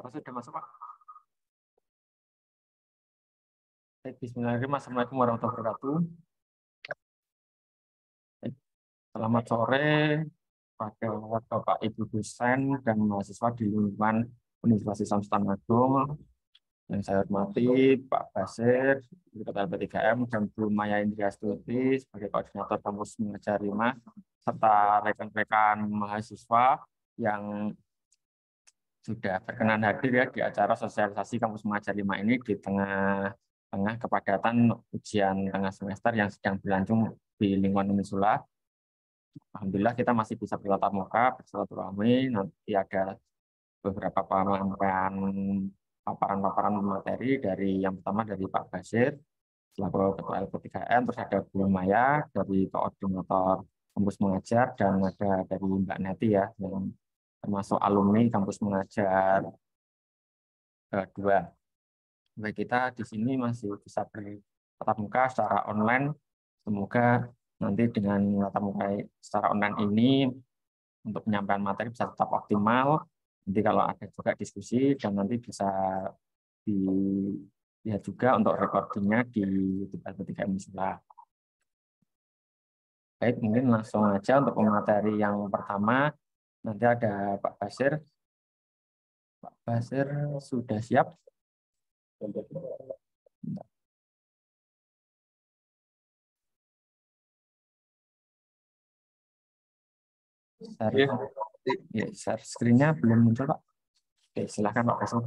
Sudah masuk, Pak? Bismillahirrahmanirrahim. Assalamualaikum warahmatullahi wabarakatuh. Selamat sore pada Bapak Ibu dosen dan mahasiswa di lingkungan Universitas Islam Sultan Agung. Yang saya hormati Pak Basir, Ketua LP3M, dan Bu Maya Indriastuti sebagai Koordinator Kampus Mengajar 5, serta rekan-rekan mahasiswa yang sudah berkenan hadir ya di acara sosialisasi Kampus Mengajar 5 ini di tengah kepadatan ujian tengah semester yang sedang berlangsung di lingkungan Unisula. Alhamdulillah kita masih bisa bertatap muka, bersilaturahmi. Nanti ada beberapa paparan materi dari yang pertama dari Pak Basir selaku Ketua LP3M, terus ada Bu Maya dari Koordinator Kampus Mengajar, dan ada dari Mbak Neti ya yang termasuk alumni Kampus Mengajar 2. Baik, kita di sini masih bisa bertatap muka secara online. Semoga nanti dengan tatap muka secara online ini untuk penyampaian materi bisa tetap optimal. Nanti kalau ada juga diskusi dan nanti bisa dilihat juga untuk recordingnya di YouTube LP3M Unisula. Baik, mungkin langsung aja untuk materi yang pertama. Nanti ada Pak Basir. Pak Basir sudah siap? Share screen-nya belum muncul, Pak. Oke, silakan Pak Basir.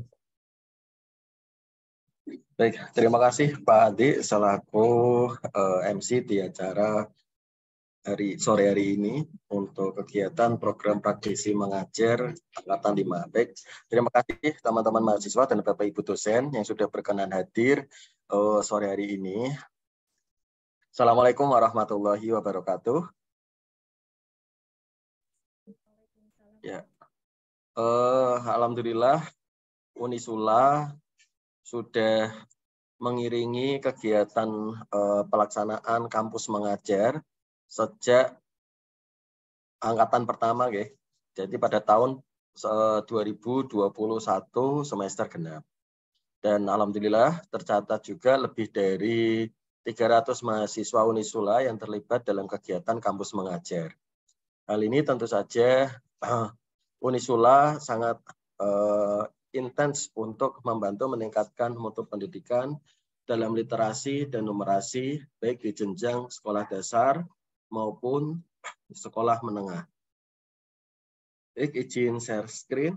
Baik, terima kasih Pak Adi selaku MC di acara sore hari ini untuk kegiatan program praktisi mengajar angkatan 5. Baik, terima kasih teman-teman mahasiswa dan Bapak Ibu dosen yang sudah berkenan hadir sore hari ini. Assalamualaikum warahmatullahi wabarakatuh. Ya, alhamdulillah Unisula sudah mengiringi kegiatan pelaksanaan kampus mengajar sejak angkatan pertama, ya. Jadi pada tahun 2021 semester genap. Dan alhamdulillah tercatat juga lebih dari 300 mahasiswa Unisula yang terlibat dalam kegiatan kampus mengajar. Hal ini tentu saja Unisula sangat intens untuk membantu meningkatkan mutu pendidikan dalam literasi dan numerasi baik di jenjang sekolah dasar maupun sekolah menengah. Baik, izin share screen.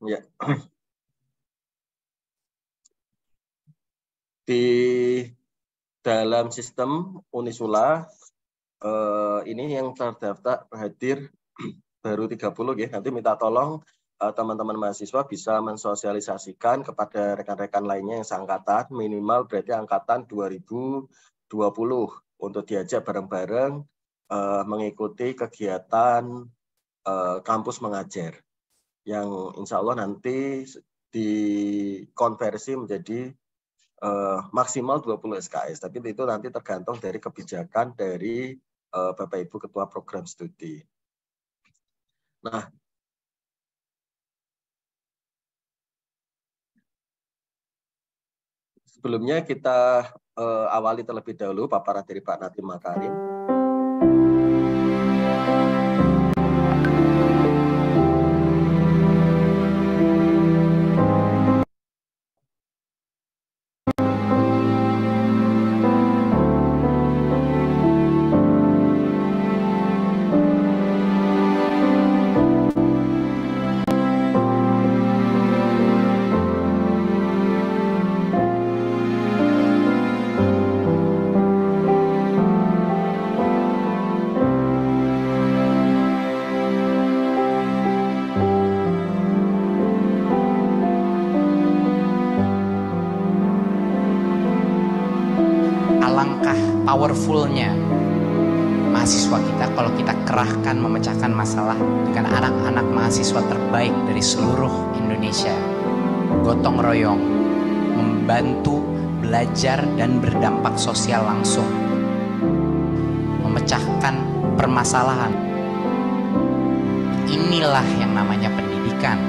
Ya. Di dalam sistem Unisula ini yang terdaftar hadir baru 30 ya. Nanti minta tolong teman-teman mahasiswa bisa mensosialisasikan kepada rekan-rekan lainnya yang seangkatan, minimal berarti angkatan 2020 untuk diajak bareng-bareng mengikuti kegiatan kampus mengajar yang insya Allah nanti dikonversi menjadi maksimal 20 SKS, tapi itu nanti tergantung dari kebijakan dari Bapak Ibu Ketua Program Studi. Nah, sebelumnya kita awali terlebih dahulu paparan dari Pak Nadiem Makarim. Powerfulnya mahasiswa kita kalau kita kerahkan memecahkan masalah dengan anak-anak mahasiswa terbaik dari seluruh Indonesia, gotong royong membantu belajar dan berdampak sosial langsung, memecahkan permasalahan. Inilah yang namanya pendidikan,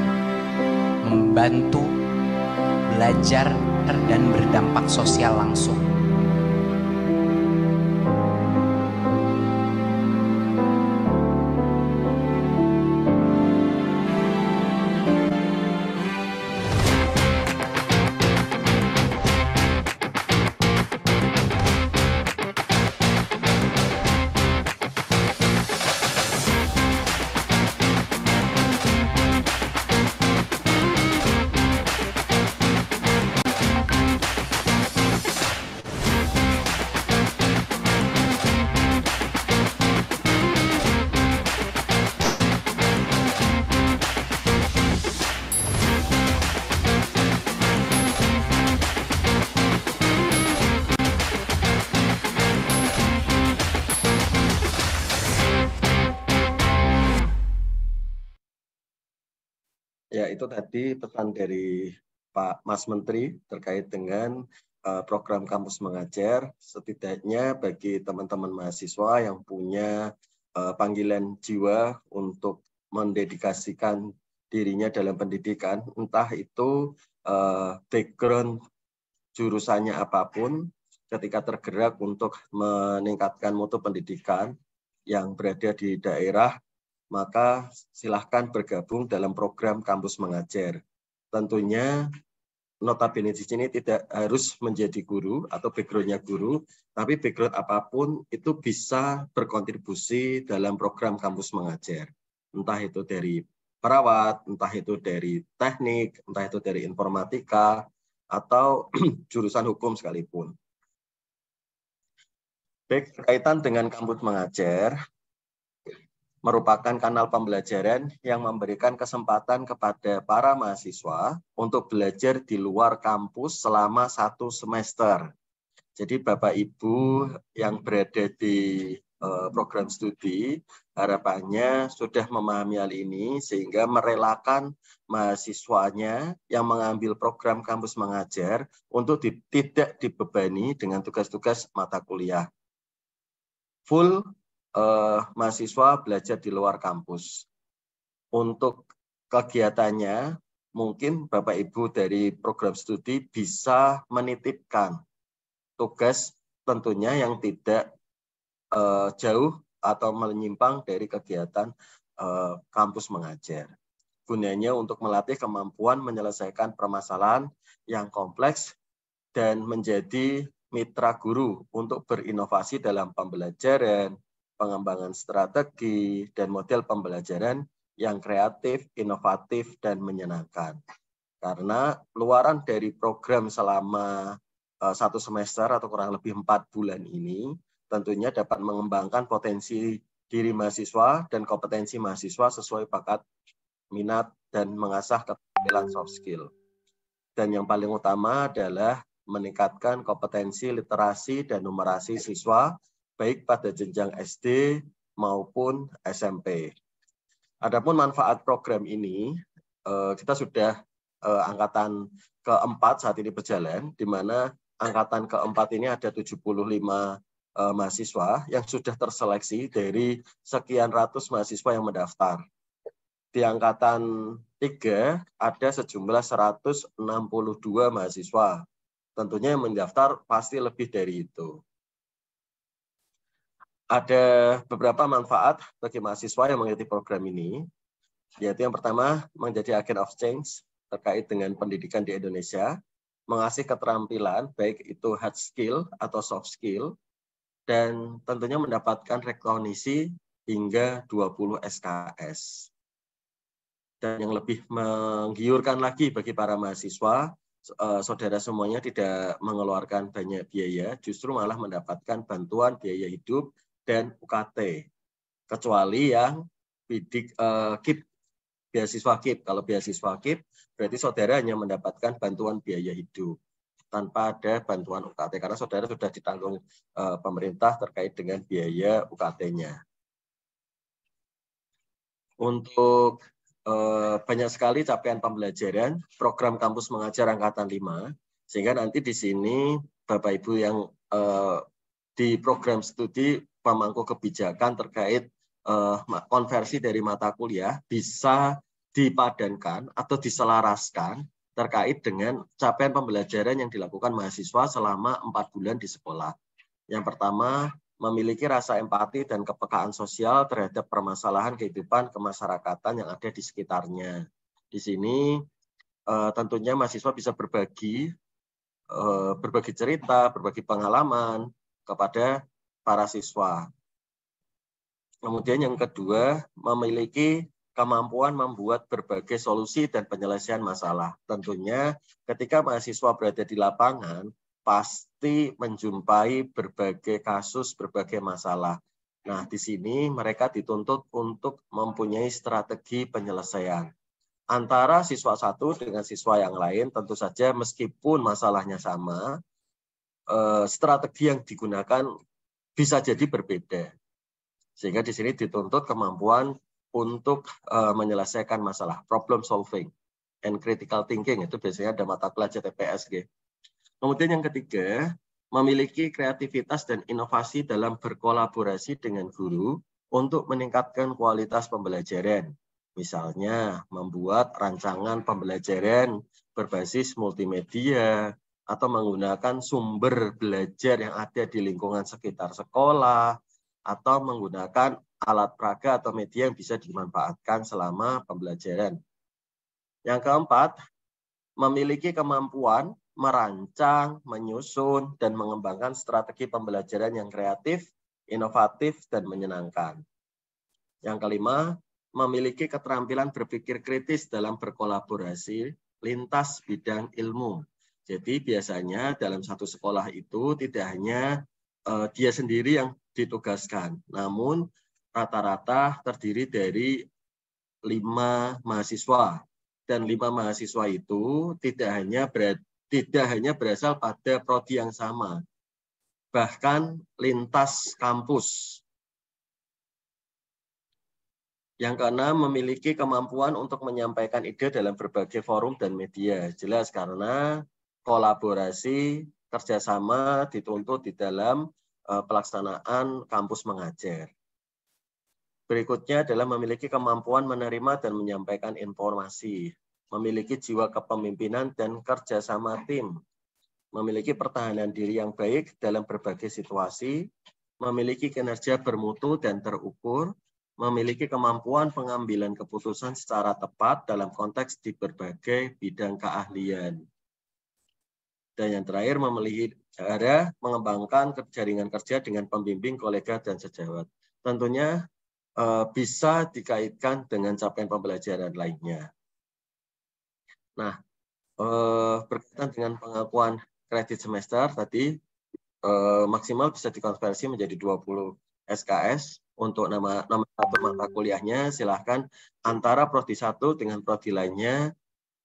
membantu belajar dan berdampak sosial langsung. Ya, itu tadi pesan dari Pak Mas Menteri terkait dengan program Kampus Mengajar. Setidaknya bagi teman-teman mahasiswa yang punya panggilan jiwa untuk mendedikasikan dirinya dalam pendidikan, entah itu background jurusannya apapun, ketika tergerak untuk meningkatkan mutu pendidikan yang berada di daerah, maka silahkan bergabung dalam program Kampus Mengajar. Tentunya notabene di sini tidak harus menjadi guru atau background-nya guru, tapi background apapun itu bisa berkontribusi dalam program Kampus Mengajar. Entah itu dari perawat, entah itu dari teknik, entah itu dari informatika, atau jurusan hukum sekalipun. Baik, berkaitan dengan Kampus Mengajar, merupakan kanal pembelajaran yang memberikan kesempatan kepada para mahasiswa untuk belajar di luar kampus selama 1 semester. Jadi Bapak Ibu yang berada di program studi, harapannya sudah memahami hal ini sehingga merelakan mahasiswanya yang mengambil program Kampus Mengajar untuk tidak dibebani dengan tugas-tugas mata kuliah. Full mahasiswa belajar di luar kampus. Untuk kegiatannya, mungkin Bapak Ibu dari program studi bisa menitipkan tugas tentunya yang tidak jauh atau menyimpang dari kegiatan Kampus Mengajar. Gunanya untuk melatih kemampuan menyelesaikan permasalahan yang kompleks dan menjadi mitra guru untuk berinovasi dalam pembelajaran, pengembangan strategi, dan model pembelajaran yang kreatif, inovatif, dan menyenangkan. Karena luaran dari program selama 1 semester atau kurang lebih 4 bulan ini, tentunya dapat mengembangkan potensi diri mahasiswa dan kompetensi mahasiswa sesuai bakat, minat, dan mengasah keterampilan soft skill. Dan yang paling utama adalah meningkatkan kompetensi literasi dan numerasi siswa, baik pada jenjang SD maupun SMP. Adapun manfaat program ini, kita sudah angkatan keempat saat ini berjalan, di mana angkatan keempat ini ada 75 mahasiswa yang sudah terseleksi dari sekian ratus mahasiswa yang mendaftar. Di angkatan 3 ada sejumlah 162 mahasiswa. Tentunya yang mendaftar pasti lebih dari itu. Ada beberapa manfaat bagi mahasiswa yang mengikuti program ini, yaitu yang pertama, menjadi agent of change terkait dengan pendidikan di Indonesia, mengasih keterampilan, baik itu hard skill atau soft skill, dan tentunya mendapatkan rekognisi hingga 20 SKS. Dan yang lebih menggiurkan lagi bagi para mahasiswa, saudara semuanya tidak mengeluarkan banyak biaya, justru malah mendapatkan bantuan biaya hidup dan UKT, kecuali yang bidik KIP, beasiswa KIP. Kalau beasiswa KIP, berarti saudara hanya mendapatkan bantuan biaya hidup tanpa ada bantuan UKT, karena saudara sudah ditanggung pemerintah terkait dengan biaya UKT-nya. Untuk banyak sekali capaian pembelajaran, program Kampus Mengajar Angkatan 5 Sehingga nanti di sini Bapak Ibu yang di program studi pemangku kebijakan terkait konversi dari mata kuliah bisa dipadankan atau diselaraskan terkait dengan capaian pembelajaran yang dilakukan mahasiswa selama 4 bulan di sekolah. Yang pertama, memiliki rasa empati dan kepekaan sosial terhadap permasalahan kehidupan kemasyarakatan yang ada di sekitarnya. Di sini tentunya mahasiswa bisa berbagi cerita, berbagi pengalaman kepada para siswa. Kemudian yang kedua, memiliki kemampuan membuat berbagai solusi dan penyelesaian masalah. Tentunya ketika mahasiswa berada di lapangan, pasti menjumpai berbagai kasus, berbagai masalah. Nah, di sini mereka dituntut untuk mempunyai strategi penyelesaian. Antara siswa satu dengan siswa yang lain, tentu saja meskipun masalahnya sama, strategi yang digunakan bisa jadi berbeda. Sehingga di sini dituntut kemampuan untuk menyelesaikan masalah, problem solving and critical thinking, itu biasanya ada mata kuliah CTPS. Kemudian yang ketiga, memiliki kreativitas dan inovasi dalam berkolaborasi dengan guru untuk meningkatkan kualitas pembelajaran. Misalnya, membuat rancangan pembelajaran berbasis multimedia, atau menggunakan sumber belajar yang ada di lingkungan sekitar sekolah, atau menggunakan alat peraga atau media yang bisa dimanfaatkan selama pembelajaran. Yang keempat, memiliki kemampuan merancang, menyusun, dan mengembangkan strategi pembelajaran yang kreatif, inovatif, dan menyenangkan. Yang kelima, memiliki keterampilan berpikir kritis dalam berkolaborasi lintas bidang ilmu. Jadi biasanya dalam satu sekolah itu tidak hanya dia sendiri yang ditugaskan, namun rata-rata terdiri dari 5 mahasiswa, dan 5 mahasiswa itu tidak hanya berasal pada prodi yang sama, bahkan lintas kampus. Yang keenam, memiliki kemampuan untuk menyampaikan ide dalam berbagai forum dan media. Jelas karena kolaborasi, kerjasama dituntut di dalam pelaksanaan kampus mengajar. Berikutnya adalah memiliki kemampuan menerima dan menyampaikan informasi, memiliki jiwa kepemimpinan dan kerjasama tim, memiliki pertahanan diri yang baik dalam berbagai situasi, memiliki kinerja bermutu dan terukur, memiliki kemampuan pengambilan keputusan secara tepat dalam konteks di bidang keahlian. Dan yang terakhir, memelihara, mengembangkan jaringan kerja dengan pembimbing, kolega, dan sejawat. Tentunya bisa dikaitkan dengan capaian pembelajaran lainnya. Nah, berkaitan dengan pengakuan kredit semester tadi, maksimal bisa dikonversi menjadi 20 SKS. Untuk nama satu mata kuliahnya, silahkan antara prodi satu dengan prodi lainnya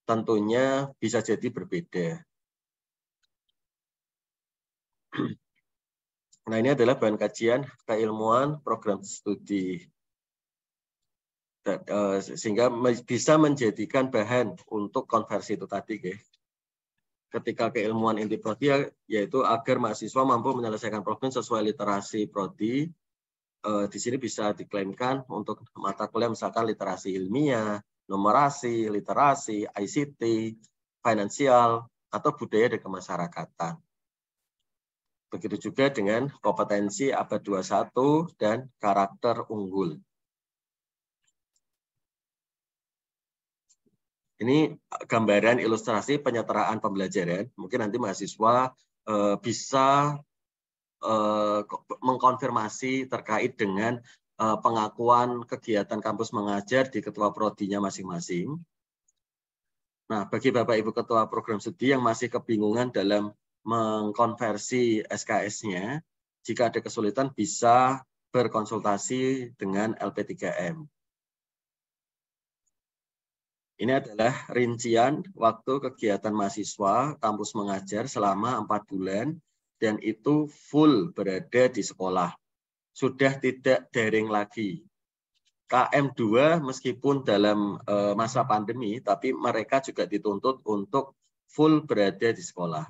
tentunya bisa jadi berbeda. Nah, ini adalah bahan kajian keilmuan program studi. Sehingga bisa menjadikan bahan untuk konversi itu tadi. Ketika keilmuan inti prodi, yaitu agar mahasiswa mampu menyelesaikan problem sesuai literasi prodi. Di sini bisa diklaimkan untuk mata kuliah misalkan literasi ilmiah, numerasi, literasi, ICT, finansial, atau budaya dan kemasyarakatan. Begitu juga dengan kompetensi abad 21 dan karakter unggul. Ini gambaran ilustrasi penyetaraan pembelajaran. Mungkin nanti mahasiswa bisa mengkonfirmasi terkait dengan pengakuan kegiatan kampus mengajar di ketua prodinya masing-masing. Nah, bagi Bapak Ibu Ketua Program Studi yang masih kebingungan dalam mengkonversi SKS-nya, jika ada kesulitan bisa berkonsultasi dengan LP3M. Ini adalah rincian waktu kegiatan mahasiswa kampus mengajar selama 4 bulan, dan itu full berada di sekolah. Sudah tidak daring lagi. KM2 meskipun dalam masa pandemi, tapi mereka juga dituntut untuk full berada di sekolah.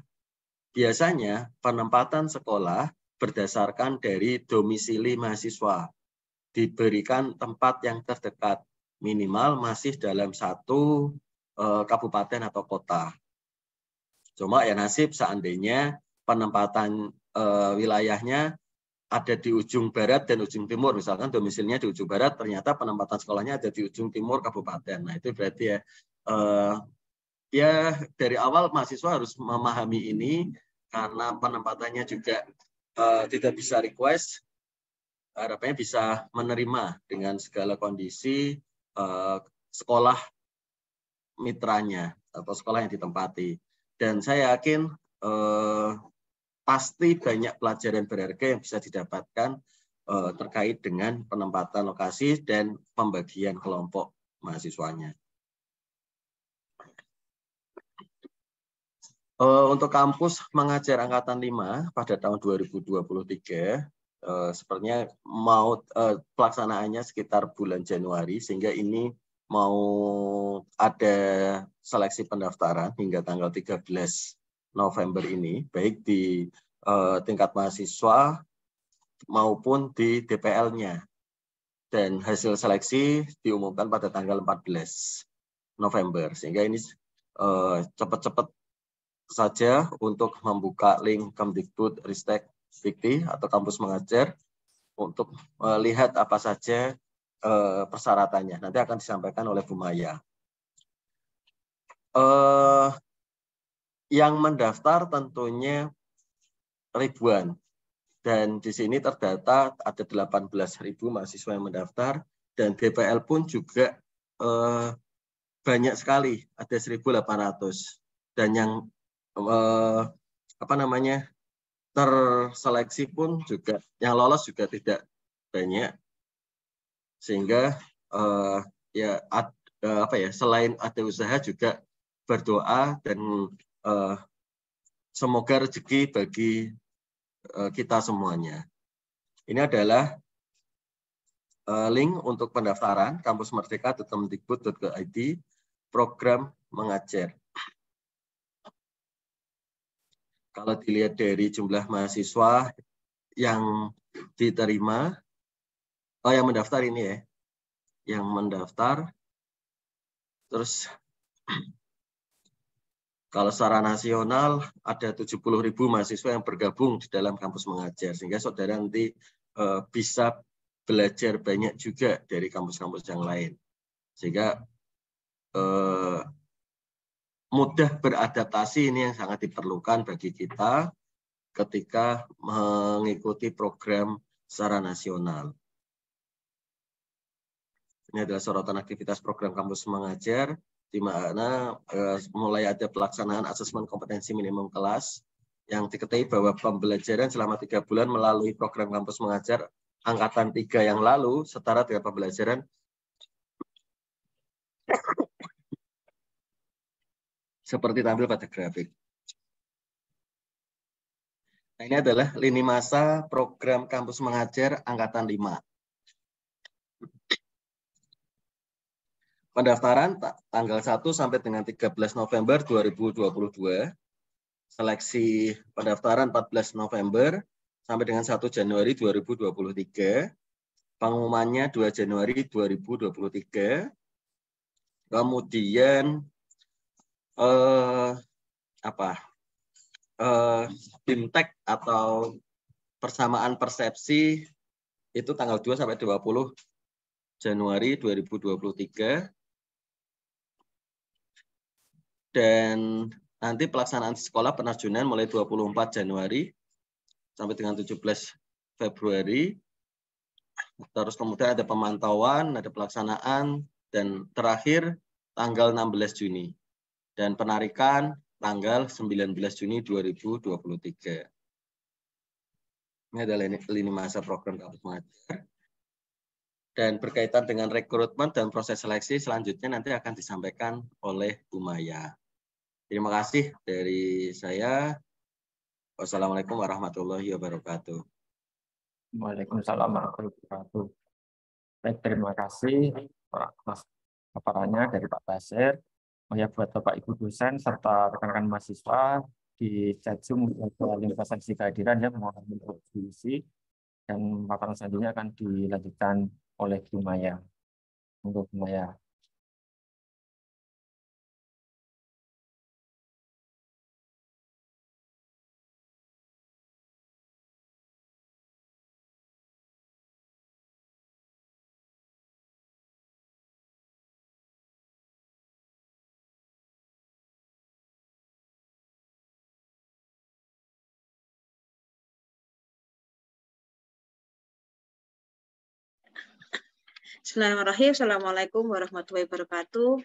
Biasanya penempatan sekolah berdasarkan dari domisili mahasiswa. Diberikan tempat yang terdekat, minimal masih dalam satu kabupaten atau kota. Cuma ya nasib seandainya penempatan wilayahnya ada di ujung barat dan ujung timur, misalkan domisilinya di ujung barat, ternyata penempatan sekolahnya ada di ujung timur kabupaten. Nah itu berarti ya dari awal mahasiswa harus memahami ini, karena penempatannya juga tidak bisa request, harapannya bisa menerima dengan segala kondisi sekolah mitranya atau sekolah yang ditempati. Dan saya yakin pasti banyak pelajaran berharga yang bisa didapatkan terkait dengan penempatan lokasi dan pembagian kelompok mahasiswanya. Untuk kampus mengajar angkatan 5 pada tahun 2023, sepertinya mau pelaksanaannya sekitar bulan Januari, sehingga ini mau ada seleksi pendaftaran hingga tanggal 13 November ini, baik di tingkat mahasiswa maupun di DPL-nya. Dan hasil seleksi diumumkan pada tanggal 14 November. Sehingga ini cepat-cepat saja untuk membuka link Kemdikbud Ristek Dikti atau kampus mengajar untuk lihat apa saja persyaratannya. Nanti akan disampaikan oleh Bu Maya. Yang mendaftar tentunya ribuan, dan di sini terdata ada 18.000 mahasiswa yang mendaftar, dan DPL pun juga banyak sekali, ada 1.800, dan yang terseleksi pun juga, yang lolos juga tidak banyak, sehingga selain ada usaha juga berdoa dan semoga rezeki bagi kita semuanya. Ini adalah link untuk pendaftaran kampusmerdeka.kemdikbud.go.id program mengajar. Kalau dilihat dari jumlah mahasiswa yang diterima, yang mendaftar ini ya, yang mendaftar, terus kalau secara nasional ada 70.000 mahasiswa yang bergabung di dalam kampus mengajar, sehingga saudara nanti bisa belajar banyak juga dari kampus-kampus yang lain, sehingga mudah beradaptasi. Ini yang sangat diperlukan bagi kita ketika mengikuti program secara nasional. Ini adalah sorotan aktivitas program kampus mengajar, di mana mulai ada pelaksanaan asesmen kompetensi minimum kelas, yang diketahui bahwa pembelajaran selama 3 bulan melalui program kampus mengajar angkatan 3 yang lalu setara dengan pembelajaran seperti tampil pada grafik. Nah, ini adalah lini masa program kampus mengajar angkatan 5. Pendaftaran tanggal 1 sampai dengan 13 November 2022. Seleksi pendaftaran 14 November sampai dengan 1 Januari 2023. Pengumumannya 2 Januari 2023. Kemudian BIMTEK atau persamaan persepsi itu tanggal 2 sampai 20 Januari 2023. Dan nanti pelaksanaan sekolah penerjunan mulai 24 Januari sampai dengan 17 Februari. Terus kemudian ada pemantauan, ada pelaksanaan, dan terakhir tanggal 16 Juni. Dan penarikan tanggal 19 Juni 2023. Ini adalah lini masa program kampus mengajar. Dan berkaitan dengan rekrutmen dan proses seleksi selanjutnya nanti akan disampaikan oleh Bu Maya. Terima kasih dari saya. Wassalamualaikum warahmatullahi wabarakatuh. Waalaikumsalam warahmatullahi wabarakatuh. Baik, terima kasih atas paparannya dari Pak Basir. Oh ya, buat Bapak Ibu dosen serta rekan-rekan mahasiswa di chat Zoom ada link presensi kehadiran ya, mohon untuk diisi, dan paparan selanjutnya akan dilanjutkan oleh Bu Maya. Untuk Bu Maya. Bismillahirrahmanirrahim. Assalamualaikum warahmatullahi wabarakatuh.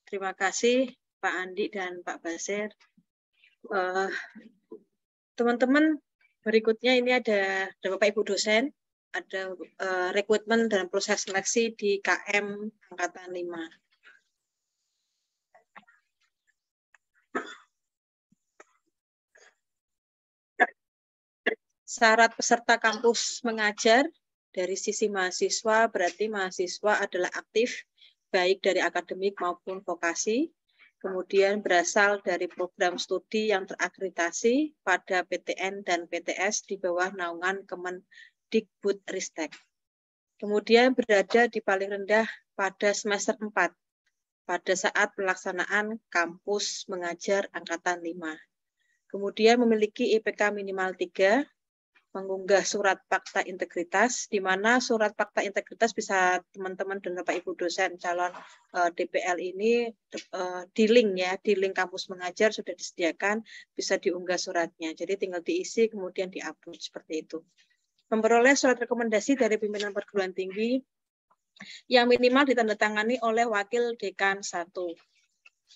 Terima kasih Pak Andi dan Pak Basir. Teman-teman, berikutnya ini ada Bapak Ibu dosen, ada rekrutmen dan proses seleksi di KM Angkatan 5. Syarat peserta kampus mengajar dari sisi mahasiswa berarti mahasiswa adalah aktif baik dari akademik maupun vokasi, kemudian berasal dari program studi yang terakreditasi pada PTN dan PTS di bawah naungan Kemendikbudristek. Kemudian berada di paling rendah pada semester 4 pada saat pelaksanaan kampus mengajar angkatan 5. Kemudian memiliki IPK minimal 3, mengunggah surat fakta integritas, di mana surat fakta integritas bisa teman-teman dan Bapak Ibu dosen calon DPL ini di link ya, di link kampus mengajar sudah disediakan, bisa diunggah suratnya. Jadi tinggal diisi kemudian diupload seperti itu. Memperoleh surat rekomendasi dari pimpinan perguruan tinggi yang minimal ditandatangani oleh wakil dekan 1.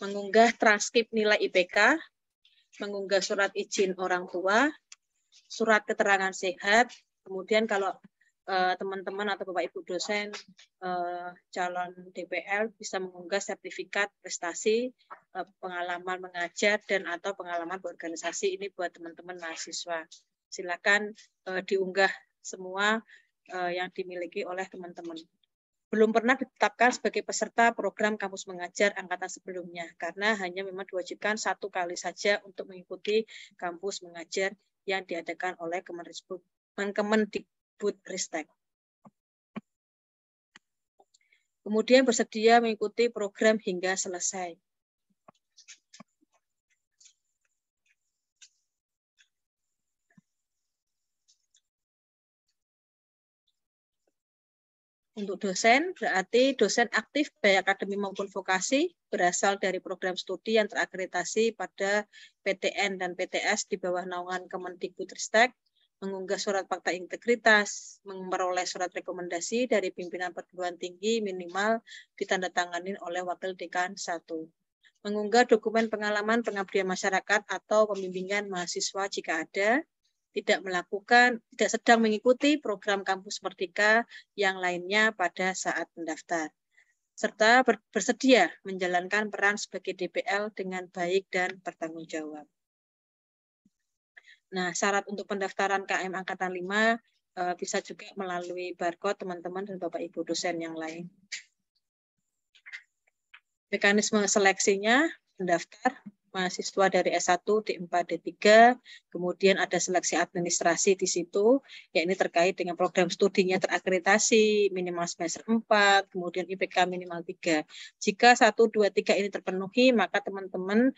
Mengunggah transkrip nilai IPK, mengunggah surat izin orang tua, surat keterangan sehat, kemudian kalau teman-teman atau Bapak Ibu dosen calon DPL bisa mengunggah sertifikat prestasi, pengalaman mengajar dan atau pengalaman berorganisasi. Ini buat teman-teman mahasiswa. Silakan diunggah semua yang dimiliki oleh teman-teman. Belum pernah ditetapkan sebagai peserta program kampus mengajar angkatan sebelumnya karena hanya memang diwajibkan 1 kali saja untuk mengikuti kampus mengajar yang diadakan oleh Kemendikbudristek. Kemudian bersedia mengikuti program hingga selesai. Untuk dosen, berarti dosen aktif baik akademik maupun vokasi, berasal dari program studi yang terakreditasi pada PTN dan PTS di bawah naungan Kemendikbudristek, mengunggah surat fakta integritas, memperoleh surat rekomendasi dari pimpinan perguruan tinggi minimal ditandatangani oleh wakil dekan 1. Mengunggah dokumen pengalaman pengabdian masyarakat atau pembimbingan mahasiswa jika ada, tidak sedang mengikuti program kampus Merdeka yang lainnya pada saat mendaftar, serta bersedia menjalankan peran sebagai DPL dengan baik dan bertanggung jawab. Nah, syarat untuk pendaftaran KM Angkatan 5 bisa juga melalui barcode teman-teman dan Bapak Ibu dosen yang lain. Mekanisme seleksinya, mendaftar mahasiswa dari S1, D4, D3, kemudian ada seleksi administrasi di situ, ya ini terkait dengan program studinya terakreditasi, minimal semester 4, kemudian IPK minimal 3. Jika 1, 2, 3 ini terpenuhi, maka teman-teman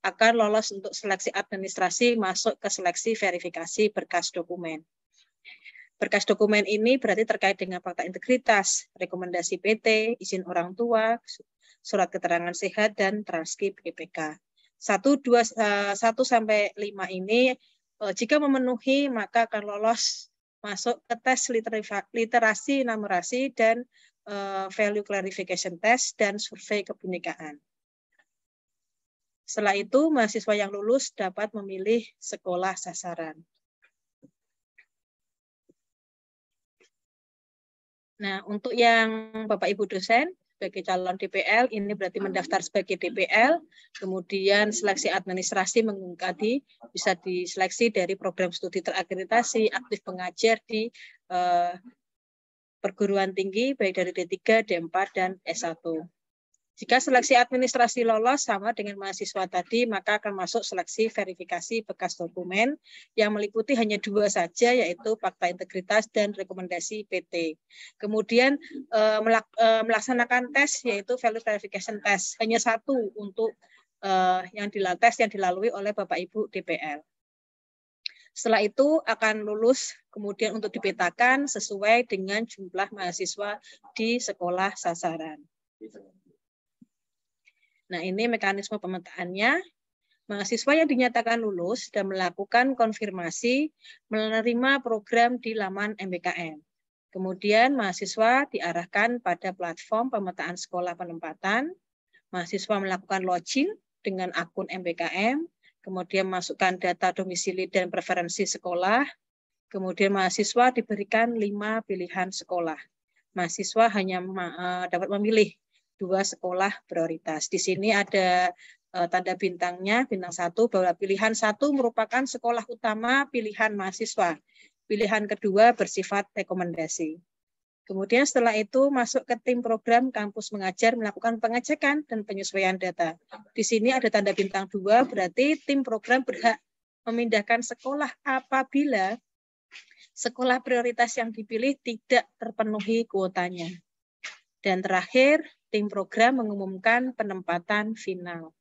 akan lolos untuk seleksi administrasi, masuk ke seleksi verifikasi berkas dokumen. Berkas dokumen ini berarti terkait dengan fakta integritas, rekomendasi PT, izin orang tua, surat keterangan sehat, dan transkrip IPK. 1, 5 ini jika memenuhi maka akan lolos masuk ke tes literasi, numerasi, dan value clarification test, dan survei kebinekaan. Setelah itu, mahasiswa yang lulus dapat memilih sekolah sasaran. Nah, untuk yang Bapak Ibu dosen sebagai calon DPL, ini berarti mendaftar sebagai DPL, kemudian seleksi administrasi mengungkadi bisa diseleksi dari program studi terakreditasi, aktif pengajar di perguruan tinggi, baik dari D3, D4, dan S1. Jika seleksi administrasi lolos sama dengan mahasiswa tadi, maka akan masuk seleksi verifikasi bekas dokumen yang meliputi hanya 2 saja, yaitu fakta integritas dan rekomendasi PT. Kemudian melaksanakan tes, yaitu value verification test, hanya 1 untuk yang dilalui oleh Bapak Ibu DPL. Setelah itu akan lulus, kemudian untuk dipetakan sesuai dengan jumlah mahasiswa di sekolah sasaran. Nah, ini mekanisme pemetaannya. Mahasiswa yang dinyatakan lulus dan melakukan konfirmasi menerima program di laman MBKM. Kemudian mahasiswa diarahkan pada platform pemetaan sekolah penempatan. Mahasiswa melakukan login dengan akun MBKM, kemudian masukkan data domisili dan preferensi sekolah. Kemudian mahasiswa diberikan 5 pilihan sekolah. Mahasiswa hanya dapat memilih 2 sekolah prioritas. Di sini ada tanda bintangnya, bintang 1, bahwa pilihan 1 merupakan sekolah utama pilihan mahasiswa. Pilihan kedua bersifat rekomendasi. Kemudian setelah itu masuk ke tim program kampus mengajar melakukan pengecekan dan penyesuaian data. Di sini ada tanda bintang 2, berarti tim program berhak memindahkan sekolah apabila sekolah prioritas yang dipilih tidak terpenuhi kuotanya. Dan terakhir, tim program mengumumkan penempatan final.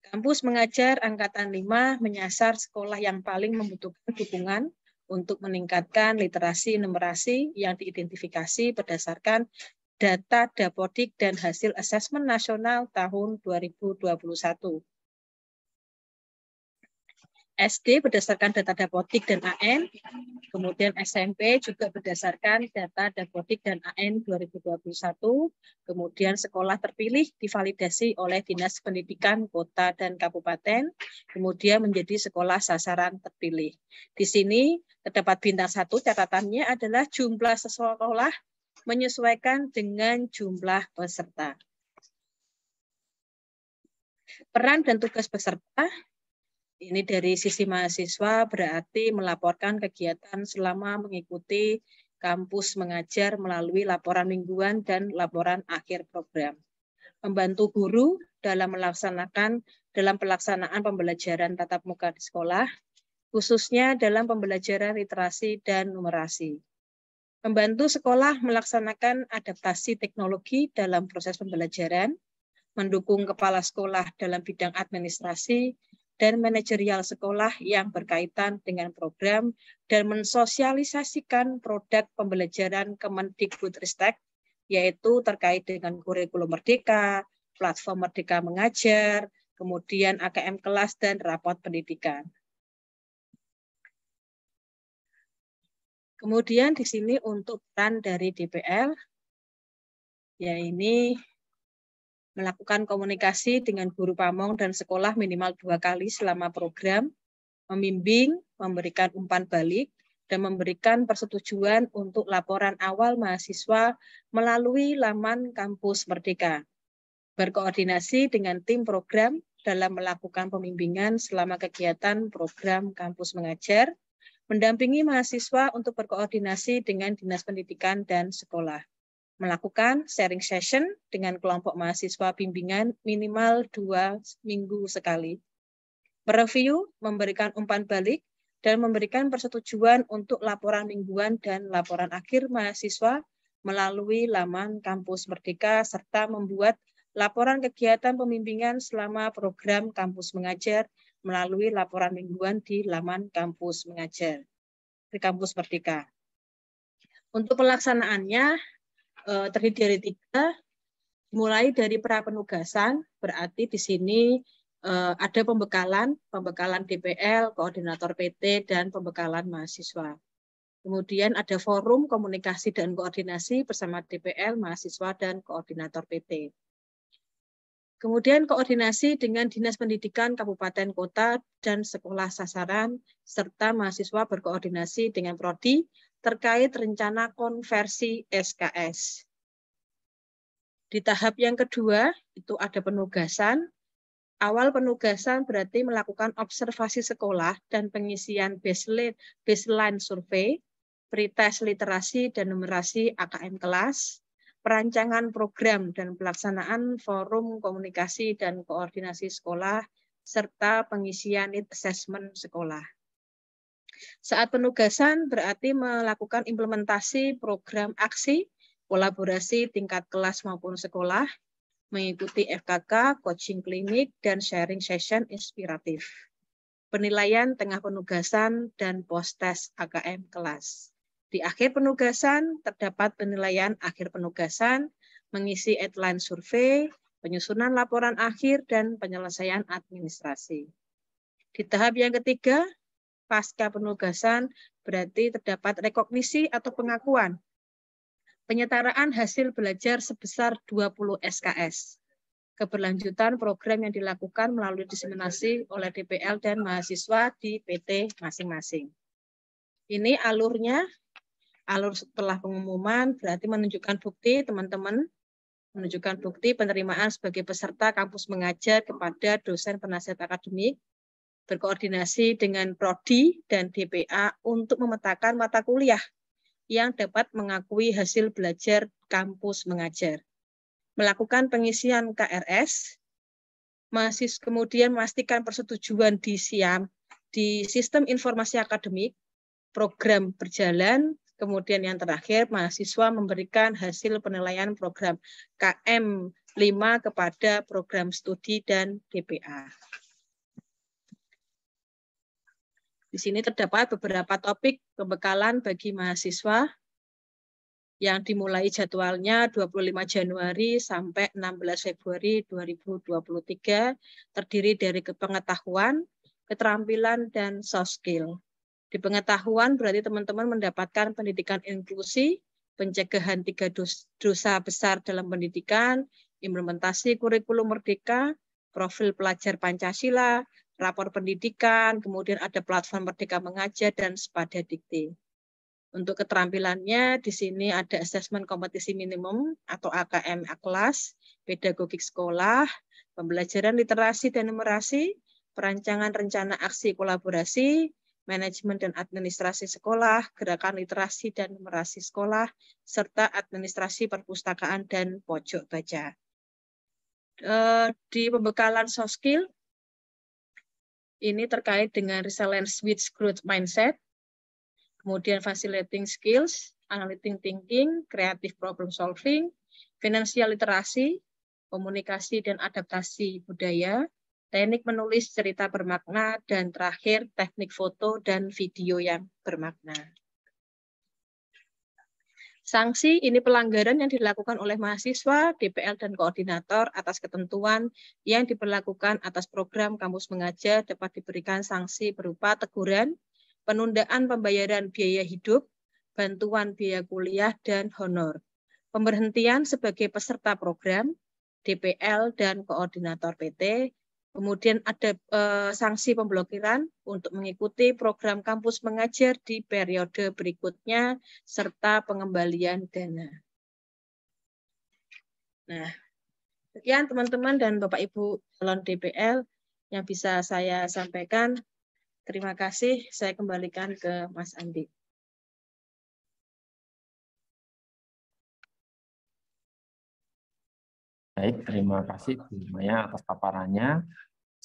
Kampus mengajar Angkatan 5 menyasar sekolah yang paling membutuhkan dukungan untuk meningkatkan literasi numerasi yang diidentifikasi berdasarkan data Dapodik dan hasil asesmen nasional tahun 2021. SD berdasarkan data Dapodik dan AN, kemudian SMP juga berdasarkan data Dapodik dan AN 2021, kemudian sekolah terpilih divalidasi oleh Dinas Pendidikan Kota dan Kabupaten, kemudian menjadi sekolah sasaran terpilih. Di sini terdapat bintang 1, catatannya adalah jumlah sekolah menyesuaikan dengan jumlah peserta. Peran dan tugas peserta. Ini dari sisi mahasiswa berarti melaporkan kegiatan selama mengikuti kampus mengajar melalui laporan mingguan dan laporan akhir program. Membantu guru dalam pelaksanaan pembelajaran tatap muka di sekolah, khususnya dalam pembelajaran literasi dan numerasi. Membantu sekolah melaksanakan adaptasi teknologi dalam proses pembelajaran, mendukung kepala sekolah dalam bidang administrasi, dan manajerial sekolah yang berkaitan dengan program dan mensosialisasikan produk pembelajaran Kemendikbudristek, yaitu terkait dengan kurikulum Merdeka, platform Merdeka Mengajar, kemudian AKM kelas dan rapot pendidikan. Kemudian di sini untuk peran dari DPL, ya ini melakukan komunikasi dengan guru pamong dan sekolah minimal 2 kali selama program, membimbing, memberikan umpan balik, dan memberikan persetujuan untuk laporan awal mahasiswa melalui laman Kampus Merdeka. Berkoordinasi dengan tim program dalam melakukan pembimbingan selama kegiatan program Kampus Mengajar, mendampingi mahasiswa untuk berkoordinasi dengan Dinas Pendidikan dan sekolah. Melakukan sharing session dengan kelompok mahasiswa bimbingan minimal 2 minggu sekali. Mereview, memberikan umpan balik, dan memberikan persetujuan untuk laporan mingguan dan laporan akhir mahasiswa melalui laman Kampus Merdeka, serta membuat laporan kegiatan pembimbingan selama program Kampus Mengajar melalui laporan mingguan di laman Kampus Mengajar di Kampus Merdeka. Untuk pelaksanaannya, terdiri dari 3, mulai dari pra-penugasan, berarti di sini ada pembekalan DPL, koordinator PT, dan pembekalan mahasiswa. Kemudian ada forum komunikasi dan koordinasi bersama DPL, mahasiswa, dan koordinator PT. Kemudian koordinasi dengan Dinas Pendidikan Kabupaten Kota dan sekolah sasaran, serta mahasiswa berkoordinasi dengan Prodi terkait rencana konversi SKS. Di tahap yang kedua, itu ada penugasan. Awal penugasan berarti melakukan observasi sekolah dan pengisian baseline survei, pretest literasi dan numerasi AKM kelas, perancangan program dan pelaksanaan forum komunikasi dan koordinasi sekolah, serta pengisian need assessment sekolah. Saat penugasan berarti melakukan implementasi program aksi, kolaborasi tingkat kelas maupun sekolah, mengikuti FKK, coaching klinik, dan sharing session inspiratif. Penilaian tengah penugasan dan post-tes AKM kelas. Di akhir penugasan, terdapat penilaian akhir penugasan, mengisi outline survei, penyusunan laporan akhir, dan penyelesaian administrasi. Di tahap yang ketiga, pasca penugasan, berarti terdapat rekognisi atau pengakuan. Penyetaraan hasil belajar sebesar 20 SKS. Keberlanjutan program yang dilakukan melalui diseminasi oleh DPL dan mahasiswa di PT masing-masing. Ini alurnya. Alur setelah pengumuman berarti menunjukkan bukti teman-teman, menunjukkan bukti penerimaan sebagai peserta kampus mengajar kepada dosen penasihat akademik, berkoordinasi dengan Prodi dan DPA untuk memetakan mata kuliah yang dapat mengakui hasil belajar kampus mengajar. Melakukan pengisian KRS, mahasiswa kemudian memastikan persetujuan di SIAM, di Sistem Informasi Akademik, program berjalan. Kemudian yang terakhir, mahasiswa memberikan hasil penilaian program KM 5 kepada program studi dan DPA. Di sini terdapat beberapa topik pembekalan bagi mahasiswa yang dimulai jadwalnya 25 Januari sampai 16 Februari 2023, terdiri dari pengetahuan, keterampilan, dan soft skill. Di pengetahuan berarti teman-teman mendapatkan pendidikan inklusi, pencegahan 3 dosa besar dalam pendidikan, implementasi kurikulum merdeka, profil pelajar Pancasila, rapor pendidikan, kemudian ada platform Merdeka Mengajar, dan sepada dikti. Untuk keterampilannya, di sini ada asesmen kompetisi minimum atau AKM kelas, pedagogik sekolah, pembelajaran literasi dan numerasi, perancangan rencana aksi kolaborasi, manajemen dan administrasi sekolah, gerakan literasi dan numerasi sekolah, serta administrasi perpustakaan dan pojok baca. Di pembekalan soft skill, ini terkait dengan resilience with growth mindset, kemudian facilitating skills, analytic thinking, creative problem solving, financial literasi, komunikasi dan adaptasi budaya, teknik menulis cerita bermakna, dan terakhir teknik foto dan video yang bermakna. Sanksi ini pelanggaran yang dilakukan oleh mahasiswa, DPL, dan koordinator atas ketentuan yang diberlakukan atas program kampus mengajar dapat diberikan sanksi berupa teguran, penundaan pembayaran biaya hidup, bantuan biaya kuliah, dan honor. Pemberhentian sebagai peserta program, DPL, dan koordinator PT. Kemudian ada sanksi pemblokiran untuk mengikuti program kampus mengajar di periode berikutnya, serta pengembalian dana. Nah, sekian teman-teman dan Bapak Ibu calon DPL yang bisa saya sampaikan. Terima kasih, saya kembalikan ke Mas Andi. Baik, terima kasih Bu Maya atas paparannya.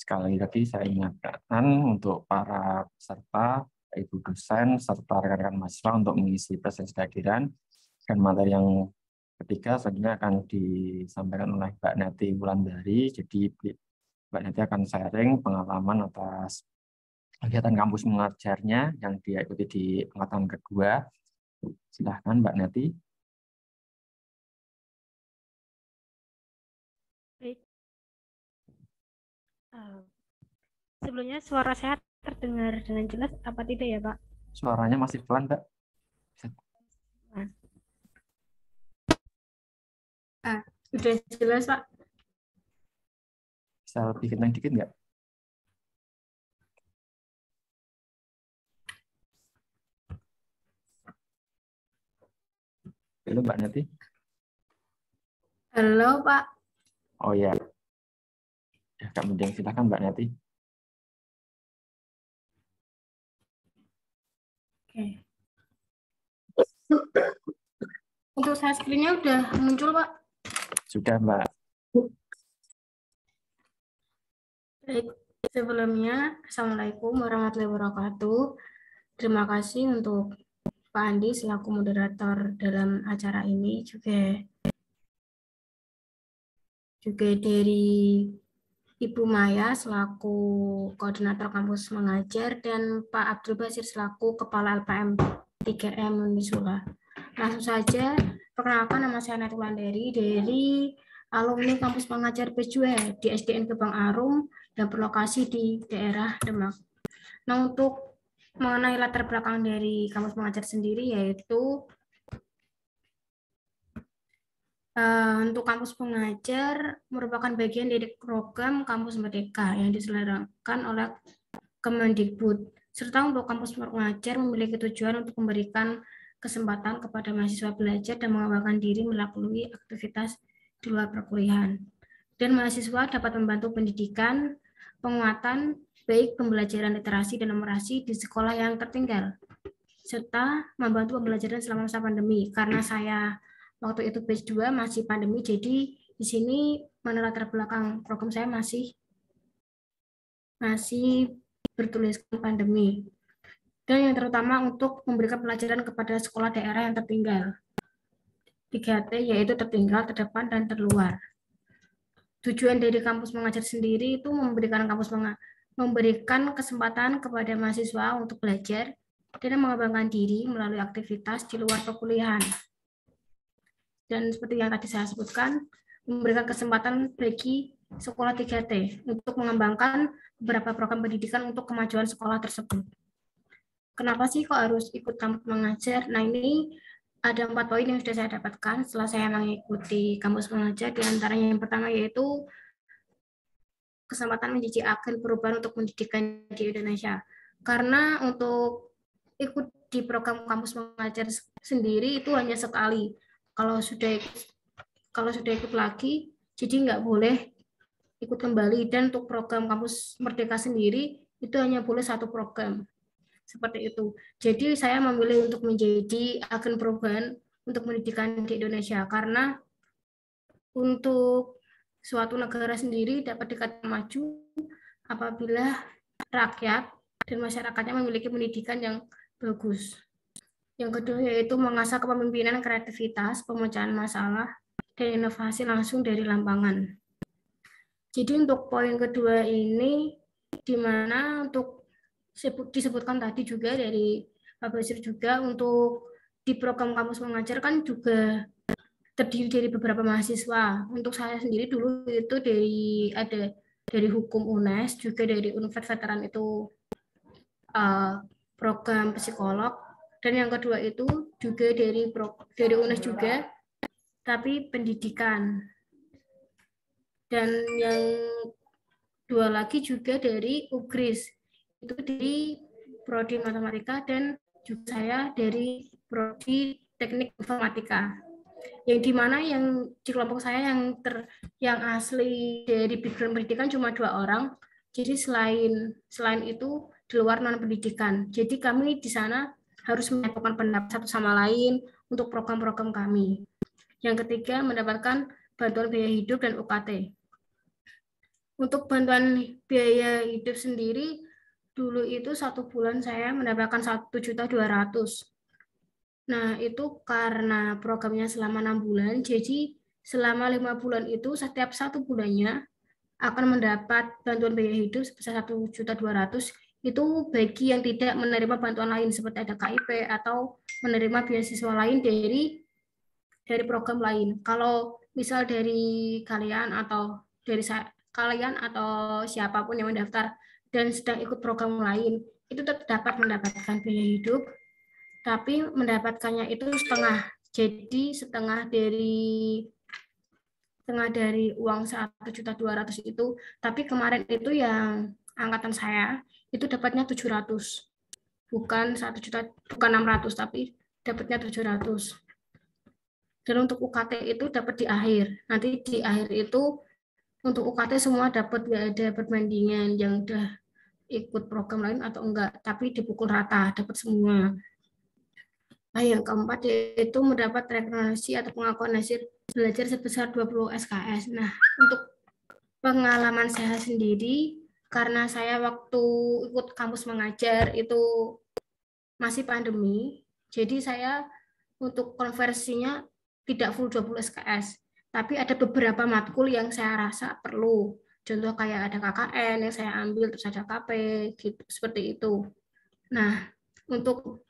Sekali lagi saya ingatkan untuk para peserta, Ibu dosen, serta rekan-rekan mahasiswa untuk mengisi presensi kehadiran. Dan materi yang ketiga selanjutnya akan disampaikan oleh Mbak Neti Wulandari. Jadi Mbak Neti akan sharing pengalaman atas kegiatan kampus mengajarnya yang dia ikuti di angkatan kedua. Silahkan Mbak Neti. Baik. Sebelumnya suara saya terdengar dengan jelas apa tidak ya Pak? Suaranya masih pelan Mbak. Sudah jelas Pak. Bisa lebih kencang dikit nggak? Halo Mbak Neti. Halo Pak. Oh ya. Ya, kemudian silakan Mbak Neti. Oke. Untuk share screen-nya udah muncul, Pak. Sudah, Mbak. Baik, sebelumnya, Assalamualaikum warahmatullahi wabarakatuh. Terima kasih untuk Pak Andi selaku moderator dalam acara ini, juga dari Ibu Maya selaku koordinator kampus mengajar, dan Pak Abdul Basir selaku Kepala LPM 3M Unisula. Langsung saja, perkenalkan, nama saya Natul Wulandari dari alumni kampus mengajar P2 di SDN Gebang Arum dan berlokasi di daerah Demak. Nah, untuk mengenai latar belakang dari kampus mengajar sendiri, yaitu untuk kampus pengajar merupakan bagian dari program Kampus Merdeka yang diselenggarakan oleh Kemendikbud. Serta untuk kampus pengajar memiliki tujuan untuk memberikan kesempatan kepada mahasiswa belajar dan mengembangkan diri melalui aktivitas di luar perkuliahan. Dan mahasiswa dapat membantu pendidikan, penguatan, baik pembelajaran literasi dan numerasi di sekolah yang tertinggal, serta membantu pembelajaran selama masa pandemi. Karena saya waktu itu batch 2 masih pandemi, jadi di sini latar belakang program saya masih bertuliskan pandemi. Dan yang terutama untuk memberikan pelajaran kepada sekolah daerah yang tertinggal. 3T yaitu tertinggal, terdepan, dan terluar. Tujuan dari kampus mengajar sendiri itu memberikan kesempatan kepada mahasiswa untuk belajar dan mengembangkan diri melalui aktivitas di luar perkuliahan. Dan seperti yang tadi saya sebutkan, memberikan kesempatan bagi sekolah 3T untuk mengembangkan beberapa program pendidikan untuk kemajuan sekolah tersebut. Kenapa sih kok harus ikut kampus mengajar? Nah, ini ada 4 poin yang sudah saya dapatkan setelah saya mengikuti kampus mengajar. Di antaranya yang pertama yaitu kesempatan menjadi agen perubahan untuk pendidikan di Indonesia. Karena untuk ikut di program kampus mengajar sendiri itu hanya sekali. Kalau sudah ikut lagi, jadi nggak boleh ikut kembali. Dan untuk program kampus Merdeka sendiri itu hanya boleh 1 program. Seperti itu. Jadi saya memilih untuk menjadi agen perubahan untuk pendidikan di Indonesia, karena untuk suatu negara sendiri dapat dikatakan maju apabila rakyat dan masyarakatnya memiliki pendidikan yang bagus. Yang kedua yaitu mengasah kepemimpinan, kreativitas, pemecahan masalah, dan inovasi langsung dari lapangan. Jadi untuk poin kedua ini, di mana untuk disebutkan tadi juga dari Pak Basir juga, untuk di program kampus mengajar kan juga terdiri dari beberapa mahasiswa. Untuk saya sendiri dulu itu dari Hukum UNES, juga dari Universitas Veteran itu program psikolog, dan yang kedua itu juga dari UNES juga, tapi pendidikan. Dan yang 2 lagi juga dari UGRIS, itu dari Prodi Matematika, dan juga saya dari Prodi Teknik Informatika. Yang dimana yang di kelompok saya yang asli dari background pendidikan cuma 2 orang. Jadi selain itu di luar non pendidikan. Jadi kami di sana harus menyatukan pendapat satu sama lain untuk program-program kami. Yang ketiga, mendapatkan bantuan biaya hidup dan UKT. Untuk bantuan biaya hidup sendiri, dulu itu 1 bulan saya mendapatkan 1.200.000. Nah, itu karena programnya selama 6 bulan, jadi selama 5 bulan itu setiap 1 bulannya akan mendapat bantuan biaya hidup sebesar 1.200.000. Itu bagi yang tidak menerima bantuan lain seperti ada KIP atau menerima beasiswa lain dari program lain. Kalau misal dari kalian atau siapapun yang mendaftar dan sedang ikut program lain, itu tetap dapat mendapatkan biaya hidup, tapi mendapatkannya itu setengah. Jadi setengah dari uang 1.200.000 itu. Tapi kemarin itu yang angkatan saya itu dapatnya 700. Bukan 1.000.000, bukan 600, tapi dapatnya 700. Dan untuk UKT itu dapat di akhir. Nanti di akhir itu untuk UKT semua dapat, nggak ada perbandingan yang udah ikut program lain atau enggak, tapi dipukul rata, dapat semua. Nah, yang keempat yaitu mendapat rekomendasi atau pengakuan hasil belajar sebesar 20 SKS. Nah, untuk pengalaman saya sendiri, karena saya waktu ikut kampus mengajar itu masih pandemi, jadi saya untuk konversinya tidak full 20 SKS, tapi ada beberapa matkul yang saya rasa perlu. Contoh kayak ada KKN yang saya ambil, terus ada KP, gitu, seperti itu. Nah, untuk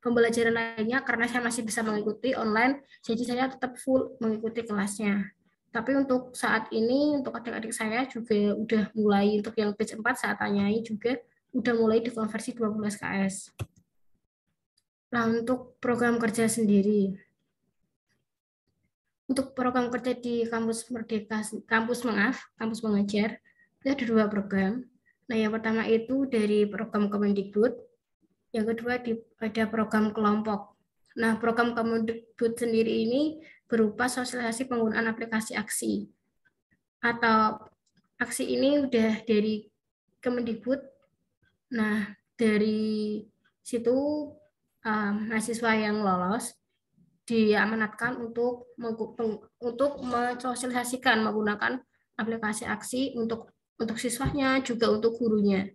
pembelajaran lainnya karena saya masih bisa mengikuti online, jadi saya tetap full mengikuti kelasnya. Tapi untuk saat ini, untuk adik-adik saya juga udah mulai, untuk yang batch 4 saya tanyai juga, udah mulai dikonversi 20 SKS. Nah, untuk program kerja sendiri. Untuk program kerja di kampus Merdeka, kampus mengajar, itu ada 2 program. Nah, yang pertama itu dari program Kemendikbud, yang kedua ada program kelompok. Nah, program Kemendikbud sendiri ini berupa sosialisasi penggunaan aplikasi aksi. Atau aksi ini udah dari Kemendikbud. Nah, dari situ mahasiswa yang lolos diamanatkan untuk mensosialisasikan menggunakan aplikasi aksi untuk siswanya juga untuk gurunya.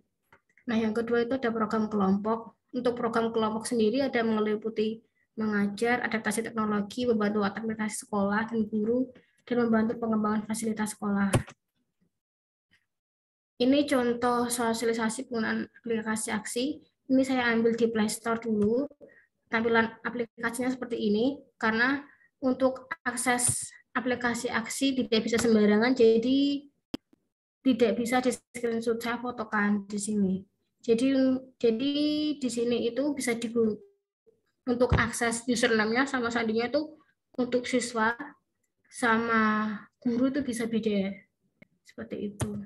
Nah, yang kedua itu ada program kelompok. Untuk program kelompok sendiri ada meliputi mengajar, adaptasi teknologi, membantu administrasi sekolah dan guru, dan membantu pengembangan fasilitas sekolah. Ini contoh sosialisasi penggunaan aplikasi aksi. Ini saya ambil di Play Store dulu. Tampilan aplikasinya seperti ini, karena untuk akses aplikasi aksi tidak bisa sembarangan, jadi tidak bisa di screenshot, saya fotokan di sini. Jadi di sini itu bisa digunakan untuk akses username-nya sama sandinya itu untuk siswa sama guru itu bisa beda. Seperti itu.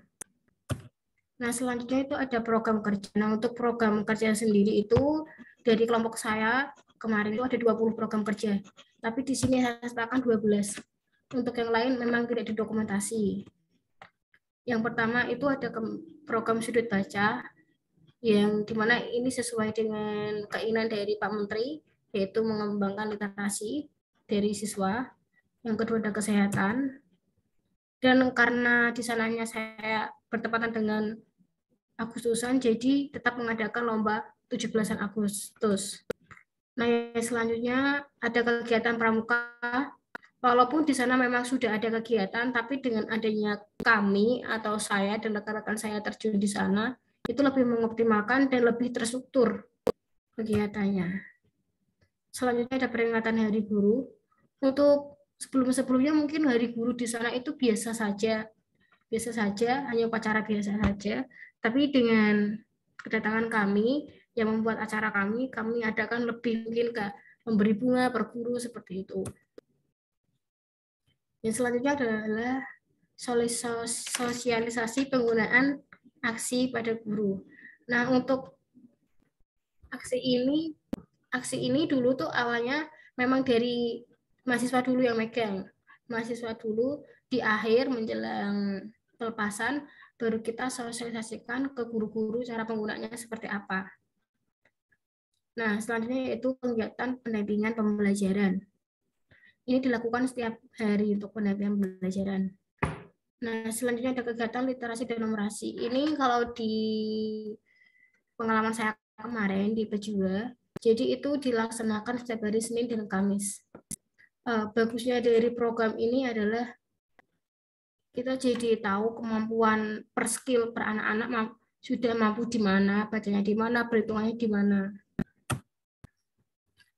Nah, selanjutnya itu ada program kerja. Nah, untuk program kerja sendiri itu dari kelompok saya kemarin itu ada 20 program kerja. Tapi di sini saya sertakan 12. Untuk yang lain memang tidak didokumentasi. Yang pertama itu ada program sudut baca, yang dimana ini sesuai dengan keinginan dari Pak Menteri, yaitu mengembangkan literasi dari siswa. Yang kedua ada kesehatan. Dan karena di sananya saya bertepatan dengan Agustusan, jadi tetap mengadakan lomba 17 Agustus. Nah, selanjutnya ada kegiatan pramuka. Walaupun di sana memang sudah ada kegiatan, tapi dengan adanya kami atau saya dan rekan-rekan saya terjun di sana, itu lebih mengoptimalkan dan lebih terstruktur kegiatannya. Selanjutnya ada peringatan Hari Guru. Untuk sebelum-sebelumnya mungkin Hari Guru di sana itu biasa saja, hanya upacara biasa saja. Tapi dengan kedatangan kami, yang membuat acara kami adakan lebih mungkin ke memberi bunga per guru seperti itu. Yang selanjutnya adalah sosialisasi penggunaan aksi pada guru. Nah, untuk aksi ini dulu tuh awalnya memang dari mahasiswa dulu yang megang. Mahasiswa dulu di akhir menjelang pelepasan baru kita sosialisasikan ke guru-guru cara penggunaannya seperti apa. Nah, selanjutnya yaitu kegiatan pendampingan pembelajaran. Ini dilakukan setiap hari untuk pendampingan pembelajaran. Nah, selanjutnya ada kegiatan literasi dan numerasi. Ini kalau di pengalaman saya kemarin di Pejua, jadi itu dilaksanakan setiap hari Senin dan Kamis. Bagusnya dari program ini adalah kita jadi tahu kemampuan per skill per anak-anak sudah mampu di mana, bacanya di mana, perhitungannya di mana.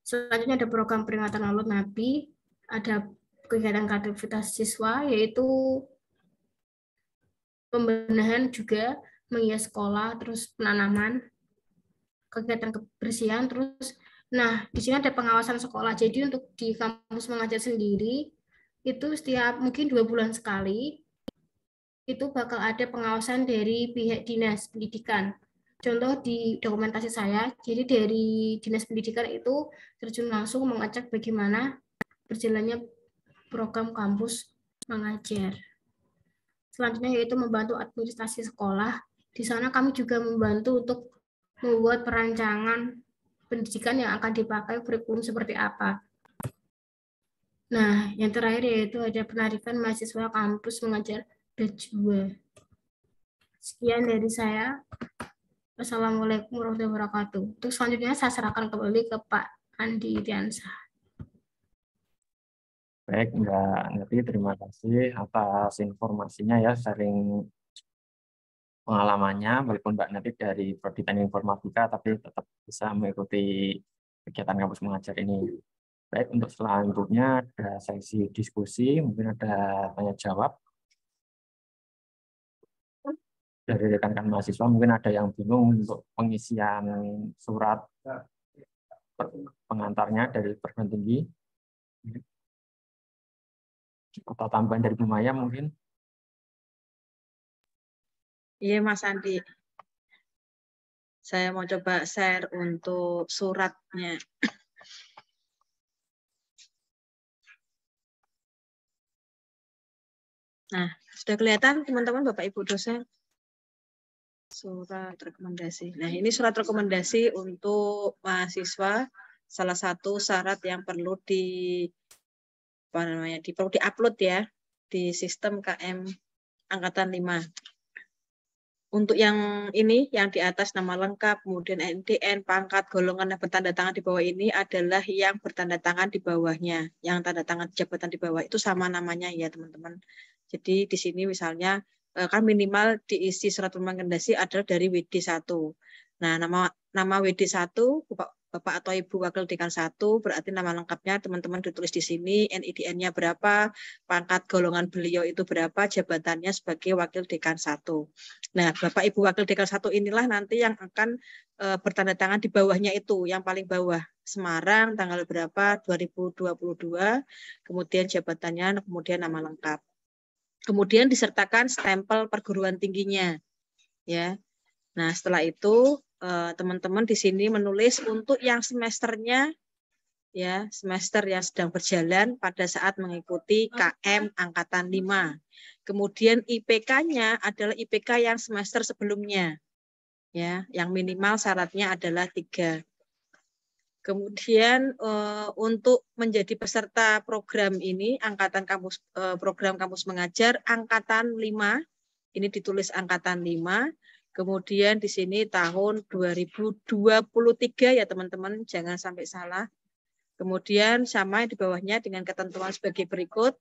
Selanjutnya ada program peringatan Maulid Nabi, ada kegiatan kreativitas siswa, yaitu pembenahan juga, menghias sekolah, terus penanaman, kegiatan kebersihan, terus nah di sini ada pengawasan sekolah. Jadi untuk di kampus mengajar sendiri, itu setiap mungkin 2 bulan sekali, itu bakal ada pengawasan dari pihak dinas pendidikan. Contoh di dokumentasi saya, jadi dari dinas pendidikan itu terjun langsung mengecek bagaimana berjalannya program kampus mengajar. Selanjutnya yaitu membantu administrasi sekolah. Di sana kami juga membantu untuk membuat perancangan pendidikan yang akan dipakai, kurikulum seperti apa. Nah, yang terakhir yaitu ada penarikan mahasiswa kampus mengajar batch 2. Sekian dari saya. Wassalamualaikum warahmatullahi wabarakatuh. Untuk selanjutnya saya serahkan kembali ke Pak Andi Diansah. Baik, Mbak Neti, terima kasih atas informasinya ya, sharing pengalamannya, walaupun Mbak Neti dari Prodi Teknik Informatika, tapi tetap bisa mengikuti kegiatan kampus mengajar ini. Baik, untuk selanjutnya ada sesi diskusi, mungkin ada tanya jawab dari rekan-rekan mahasiswa, mungkin ada yang bingung untuk pengisian surat pengantarnya dari perguruan tinggi, atau tambahan dari Bu Maya mungkin. Iya, Mas Andi. Saya mau coba share untuk suratnya. Nah, sudah kelihatan teman-teman Bapak Ibu dosen? Surat rekomendasi. Nah, ini surat rekomendasi untuk mahasiswa. Salah satu syarat yang perlu perlu diupload ya di sistem KM Angkatan 5. Untuk yang ini, yang di atas nama lengkap, kemudian NDN, pangkat, golongan yang bertanda tangan di bawah ini adalah yang bertanda tangan di bawahnya. Yang tanda tangan jabatan di bawah itu sama namanya ya teman-teman. Jadi di sini misalnya kan minimal diisi surat rekomendasi adalah dari WD1. Nah, nama WD1 Bapak atau Ibu Wakil Dekan 1 berarti nama lengkapnya teman-teman ditulis di sini, NIDN-nya berapa, pangkat golongan beliau itu berapa, jabatannya sebagai Wakil Dekan 1. Nah, Bapak Ibu Wakil Dekan 1 inilah nanti yang akan bertanda tangan di bawahnya itu, yang paling bawah. Semarang, tanggal berapa, 2022, kemudian jabatannya, kemudian nama lengkap. Kemudian disertakan stempel perguruan tingginya. Ya. Nah, setelah itu teman-teman di sini menulis untuk yang semesternya, ya, semester yang sedang berjalan pada saat mengikuti KM Angkatan 5. Kemudian IPK-nya adalah IPK yang semester sebelumnya. Ya, yang minimal syaratnya adalah 3. Kemudian untuk menjadi peserta program ini, program kampus mengajar Angkatan 5, ini ditulis Angkatan 5, kemudian di sini tahun 2023 ya teman-teman, jangan sampai salah. Kemudian sama di bawahnya dengan ketentuan sebagai berikut,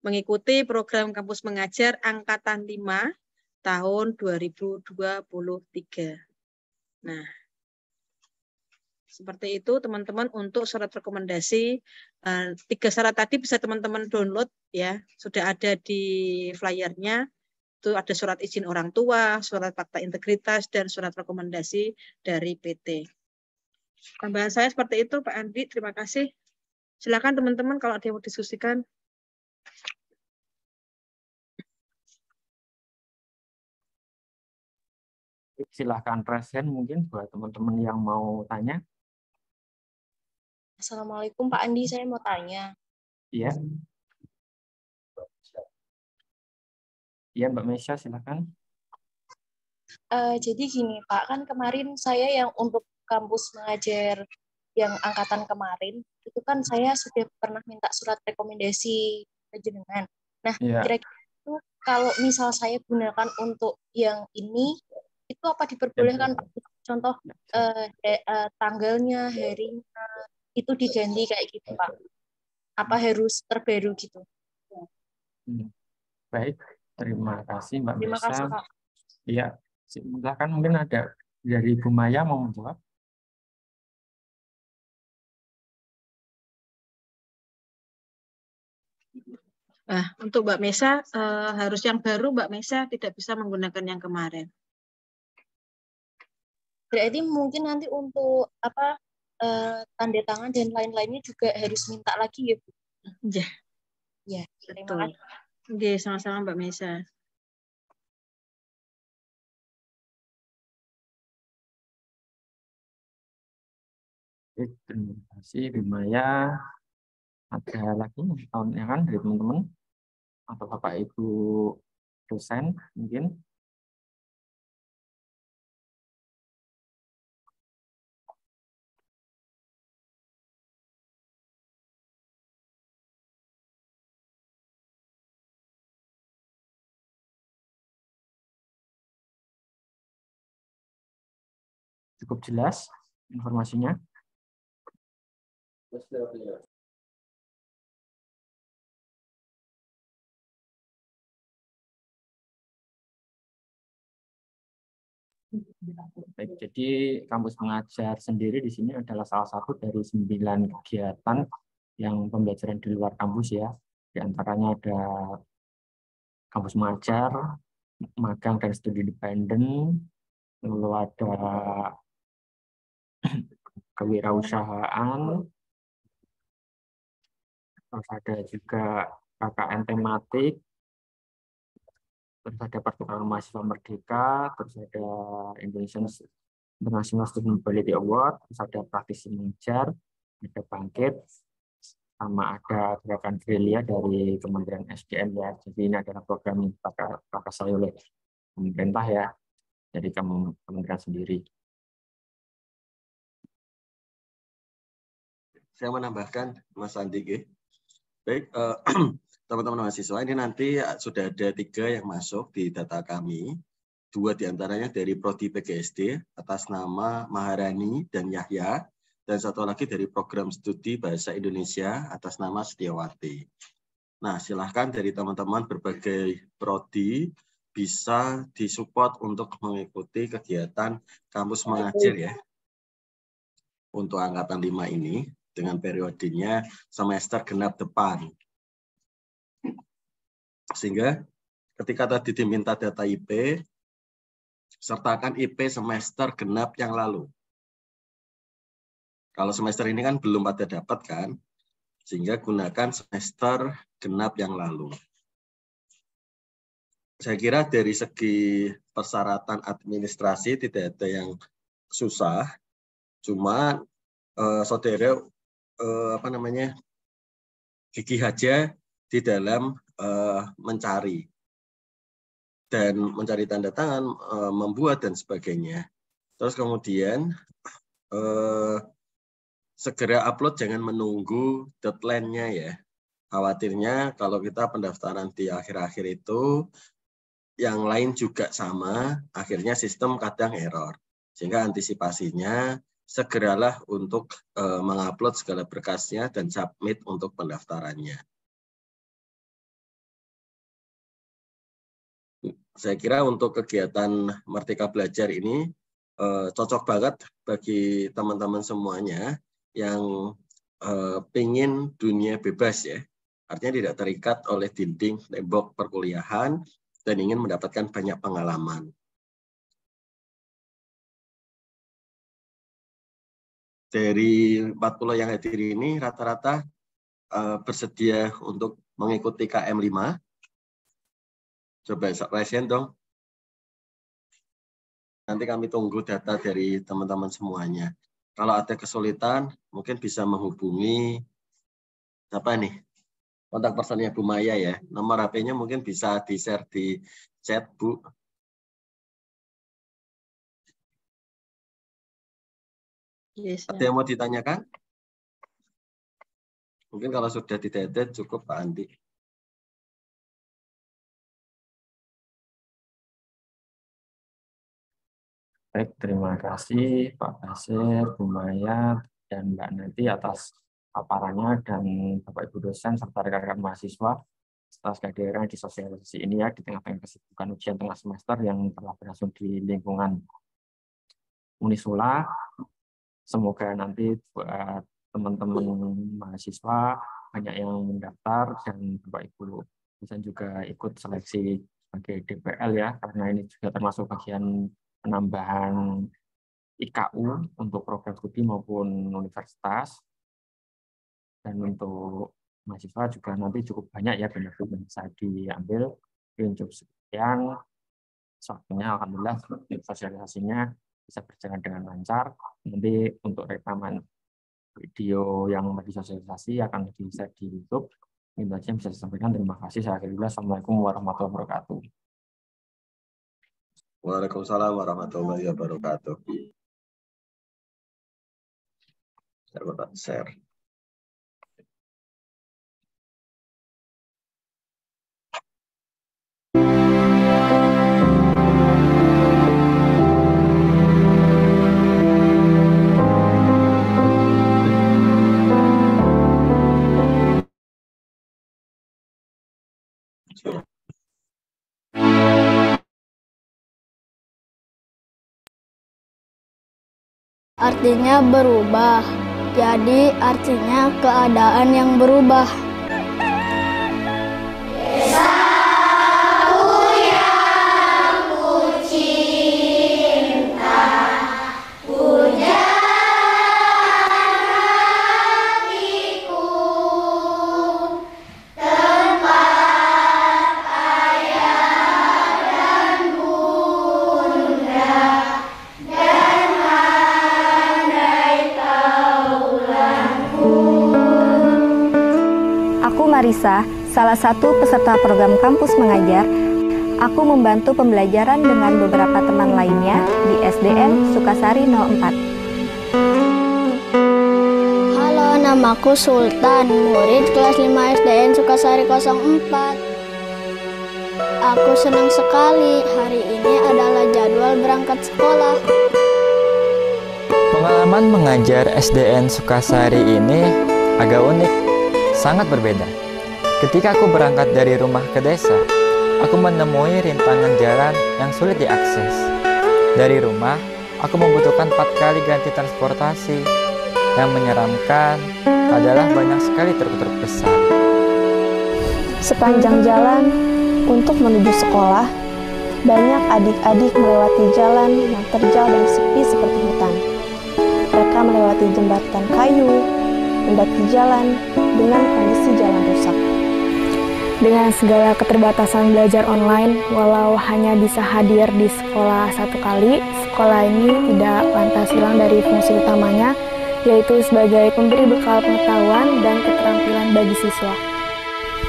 mengikuti program kampus mengajar Angkatan 5 tahun 2023. Nah, seperti itu teman-teman untuk surat rekomendasi. 3 syarat tadi bisa teman-teman download ya, sudah ada di flyernya. Itu ada surat izin orang tua, surat fakta integritas, dan surat rekomendasi dari PT. Tambahan saya seperti itu Pak Andi, terima kasih. Silakan teman-teman kalau ada yang mau diskusikan. Silahkan present mungkin buat teman-teman yang mau tanya. Assalamualaikum Pak Andi, saya mau tanya. Iya. Iya Mbak Mesya, silakan. Jadi gini Pak, kan kemarin saya yang untuk kampus mengajar yang angkatan kemarin, itu kan saya sudah pernah minta surat rekomendasi ke jenengan. Nah, kira-kira itu kalau misal saya gunakan untuk yang ini, itu apa diperbolehkan Pak? Contoh tanggalnya, harinya, itu diganti kayak gitu Pak. Apa harus terbaru gitu? Baik, terima kasih Mbak Terima Mesya. kasih Pak. Iya, silakan mungkin ada dari Bu Maya mau menjawab. Untuk Mbak Mesa, harus yang baru Mbak Mesa, tidak bisa menggunakan yang kemarin. Berarti mungkin nanti untuk apa tanda tangan dan lain-lainnya juga harus minta lagi ya Bu? Ya. Ya, terima kasih. Oke, sama-sama Mbak Mesa. Terima kasih Bu Maya. Ada lagi tahunnya kan dari teman-teman atau Bapak Ibu dosen mungkin. Cukup jelas informasinya? Baik, jadi kampus mengajar sendiri di sini adalah salah satu dari 9 kegiatan yang pembelajaran di luar kampus ya. Di antaranya ada kampus mengajar, magang dan studi independen, lalu ada kewirausahaan, terus ada juga KKN tematik, terus ada pertukaran mahasiswa merdeka, terus ada Indonesian International Student Mobility Award, terus ada praktisi mengajar, ada bangkit, sama ada gerakan gerilya dari Kementerian SDM ya. Jadi ini adalah program yang dipakai oleh pemerintah ya, dari kementerian sendiri. Saya menambahkan Mas Andi. Baik, teman-teman mahasiswa, ini nanti sudah ada 3 yang masuk di data kami. 2 diantaranya dari Prodi PGSD atas nama Maharani dan Yahya, dan 1 lagi dari program studi Bahasa Indonesia atas nama Setiawati. Nah, silahkan dari teman-teman berbagai prodi bisa disupport untuk mengikuti kegiatan kampus mengajar ya. Untuk angkatan 5 ini dengan periodenya semester genap depan. Sehingga ketika tadi diminta data IP, sertakan IP semester genap yang lalu. Kalau semester ini kan belum pada dapat kan, sehingga gunakan semester genap yang lalu. Saya kira dari segi persyaratan administrasi tidak ada yang susah, cuma saudara gigih aja di dalam mencari dan mencari tanda tangan, membuat dan sebagainya. Terus kemudian segera upload, jangan menunggu deadline-nya ya. Khawatirnya kalau kita pendaftaran di akhir-akhir itu, yang lain juga sama, akhirnya sistem kadang error. Sehingga antisipasinya, segeralah untuk mengupload segala berkasnya dan submit untuk pendaftarannya. Saya kira untuk kegiatan Merdeka Belajar ini cocok banget bagi teman-teman semuanya yang pingin dunia bebas ya. Artinya tidak terikat oleh dinding tembok perkuliahan dan ingin mendapatkan banyak pengalaman. Dari 40 yang hadir ini rata-rata bersedia untuk mengikuti KM5. Coba raise dong. Nanti kami tunggu data dari teman-teman semuanya. Kalau ada kesulitan, mungkin bisa menghubungi apa nih? Kontak personnya Bu Maya ya. Nomor HP-nya mungkin bisa di-share di chat, Bu. Yes, ada yang mau ditanyakan? Mungkin kalau sudah tidak ada, cukup Pak Andi. Baik, terima kasih Pak Basir, Bu Maya, dan Mbak Nanti atas paparannya, dan Bapak Ibu dosen serta rekan-rekan mahasiswa atas kehadiran di sosialisasi ini ya, di tengah-tengah kesibukan ujian tengah semester yang telah berlangsung di lingkungan Unisula. Semoga nanti buat teman-teman mahasiswa banyak yang mendaftar dan Bapak Ibu dosen juga ikut seleksi sebagai DPL ya, karena ini juga termasuk bagian penambahan IKU untuk program studi maupun universitas. Dan untuk mahasiswa juga nanti cukup banyak ya benefit yang bisa diambil. Untuk sekian, waktunya alhamdulillah sosialisasinya bisa berjalan dengan lancar. Nanti untuk rekaman video yang disosialisasi akan bisa di YouTube. Itu aja yang bisa saya sampaikan. Terima kasih. Assalamualaikum warahmatullahi wabarakatuh. Waalaikumsalam warahmatullahi wabarakatuh. Share. Artinya berubah, jadi artinya keadaan yang berubah. Marisa, salah satu peserta program Kampus Mengajar. Aku membantu pembelajaran dengan beberapa teman lainnya di SDN Sukasari 04. Halo, namaku Sultan, murid kelas 5 SDN Sukasari 04. Aku senang sekali, hari ini adalah jadwal berangkat sekolah. Pengalaman mengajar SDN Sukasari ini agak unik, sangat berbeda. Ketika aku berangkat dari rumah ke desa, aku menemui rintangan jalan yang sulit diakses. Dari rumah, aku membutuhkan 4 kali ganti transportasi. Yang menyeramkan adalah banyak sekali truk-truk besar. Sepanjang jalan untuk menuju sekolah, banyak adik-adik melewati jalan yang terjal dan sepi seperti hutan. Mereka melewati jembatan kayu, mendaki jalan dengan kondisi jalan rusak. Dengan segala keterbatasan belajar online, walau hanya bisa hadir di sekolah 1 kali, sekolah ini tidak lantas hilang dari fungsi utamanya, yaitu sebagai pemberi bekal pengetahuan dan keterampilan bagi siswa.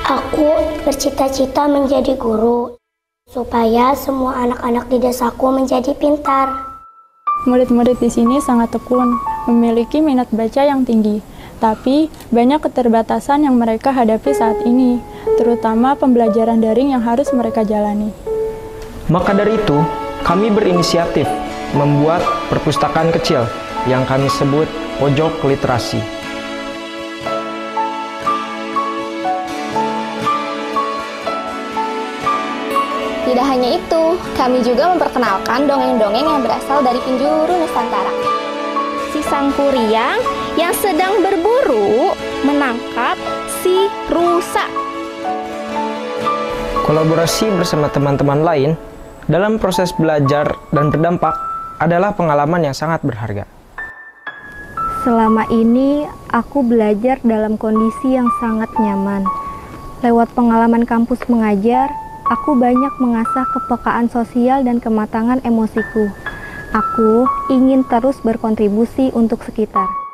Aku bercita-cita menjadi guru, supaya semua anak-anak di desaku menjadi pintar. Murid-murid di sini sangat tekun, memiliki minat baca yang tinggi. Tapi, banyak keterbatasan yang mereka hadapi saat ini, terutama pembelajaran daring yang harus mereka jalani. Maka dari itu, kami berinisiatif membuat perpustakaan kecil yang kami sebut Pojok Literasi. Tidak hanya itu, kami juga memperkenalkan dongeng-dongeng yang berasal dari penjuru Nusantara. Si sang kuryang yang sedang berburu menangkap si rusa. Kolaborasi bersama teman-teman lain dalam proses belajar dan berdampak adalah pengalaman yang sangat berharga. Selama ini, aku belajar dalam kondisi yang sangat nyaman. Lewat pengalaman kampus mengajar, aku banyak mengasah kepekaan sosial dan kematangan emosiku. Aku ingin terus berkontribusi untuk sekitar.